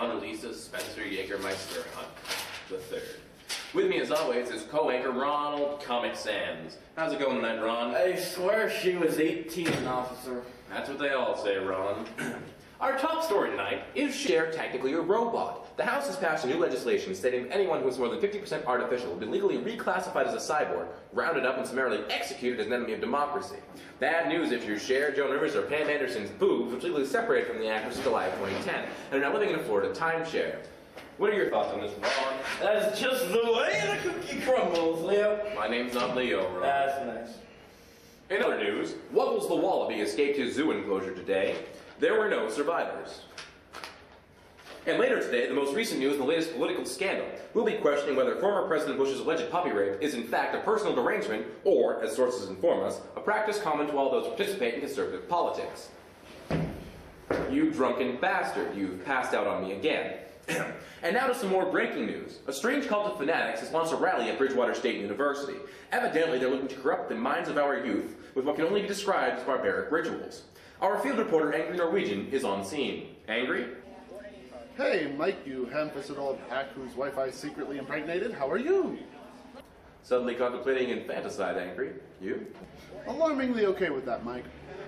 Condoleezza Spencer Jägermeister Hunt III. With me, as always, is co-anchor Ronald Comic Sans. How's it going tonight, Ron? I swear she was 18, officer. That's what they all say, Ron. Our top story tonight is Share Technically a Robot. The House has passed a new legislation stating that anyone who is more than 50% artificial will be legally reclassified as a cyborg, rounded up and summarily executed as an enemy of democracy. Bad news if you share Joan Rivers or Pam Anderson's boobs, which legally separated from the actress in July of 2010, and are now living in a Florida timeshare. What are your thoughts on this, Ron? That's just the way the cookie crumbles, Leo. My name's not Leo, Ron. That's nice. In other news, Wuggles the Wallaby escaped his zoo enclosure today. There were no survivors. And later today, the most recent news in the latest political scandal. We'll be questioning whether former President Bush's alleged puppy rape is in fact a personal derangement, or, as sources inform us, a practice common to all those who participate in conservative politics. You drunken bastard, you've passed out on me again. And now to some more breaking news. A strange cult of fanatics has launched a rally at Bridgewater State University. Evidently, they're looking to corrupt the minds of our youth with what can only be described as barbaric rituals. Our field reporter, Angry Norwegian, is on scene. Angry? Hey, Mike, you ham-fisted old hack whose wife I secretly impregnated. How are you? Suddenly contemplating infanticide, Angry. You? Alarmingly okay with that, Mike.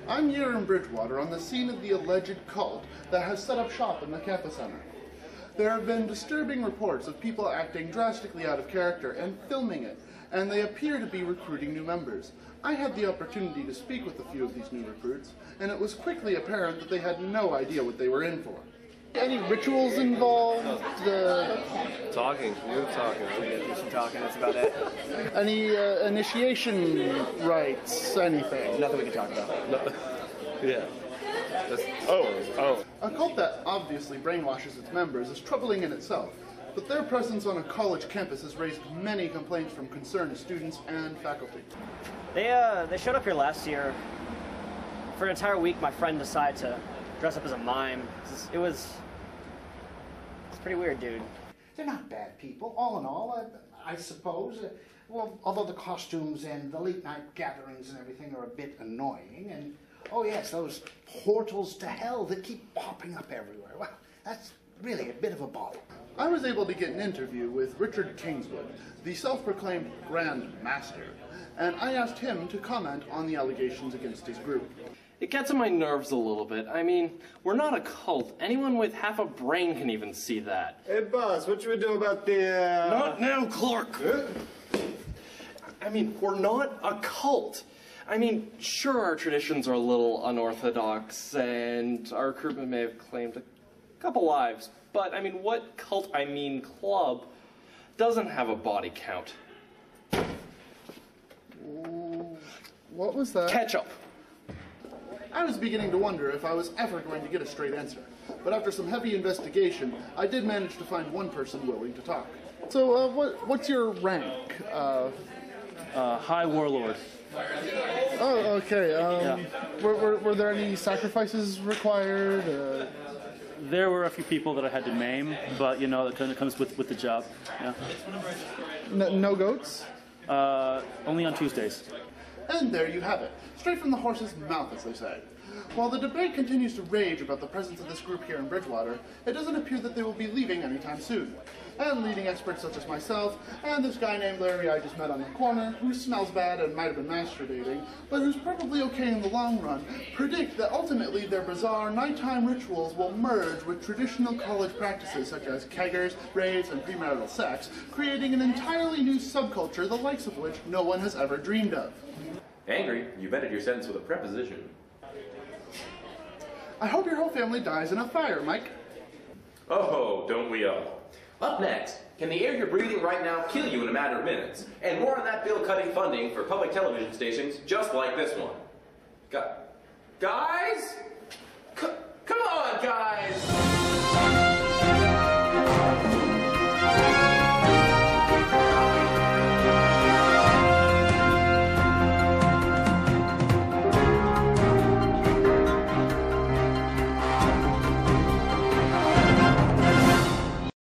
I'm here in Bridgewater on the scene of the alleged cult that has set up shop in the campus center. There have been disturbing reports of people acting drastically out of character and filming it, and they appear to be recruiting new members. I had the opportunity to speak with a few of these new recruits, and it was quickly apparent that they had no idea what they were in for. Any rituals involved? Talking. You're talking. Do some talking, that's about it. Any initiation rites? Anything? Nothing we can talk about. No. Yeah. A cult that obviously brainwashes its members is troubling in itself, but their presence on a college campus has raised many complaints from concerned students and faculty. They showed up here last year. For an entire week, my friend decided to dress up as a mime. It's pretty weird, dude. They're not bad people, all in all, I suppose. Well, although the costumes and the late night gatherings and everything are a bit annoying, and oh yes, those portals to hell that keep popping up everywhere. Well, that's really a bit of a bother. I was able to get an interview with Richard Kingswood, the self-proclaimed Grand Master, and I asked him to comment on the allegations against his group. It gets on my nerves a little bit. I mean, we're not a cult. Anyone with half a brain can even see that. Hey, boss, what should we do about the, Not now, Clark! I mean, we're not a cult. I mean, sure, our traditions are a little unorthodox, and our recruitment may have claimed a couple lives, but, I mean, what cult, I mean club, doesn't have a body count? What was that? Ketchup. I was beginning to wonder if I was ever going to get a straight answer, but after some heavy investigation, I did manage to find one person willing to talk. So, what's your rank? High Warlord. Oh, okay. Yeah. Were there any sacrifices required? There were a few people that I had to maim, but you know, that kind of comes with the job. Yeah. No goats? Only on Tuesdays. And there you have it. Straight from the horse's mouth, as they say. While the debate continues to rage about the presence of this group here in Bridgewater, it doesn't appear that they will be leaving anytime soon. And leading experts such as myself, and this guy named Larry I just met on the corner, who smells bad and might have been masturbating, but who's probably okay in the long run, predict that ultimately their bizarre nighttime rituals will merge with traditional college practices such as keggers, raves, and premarital sex, creating an entirely new subculture the likes of which no one has ever dreamed of. Angry, you've ended your sentence with a preposition. I hope your whole family dies in a fire, Mike. Oh, don't we all? Up next, can the air you're breathing right now kill you in a matter of minutes? And more on that bill cutting funding for public television stations just like this one. Guys? Come on, guys!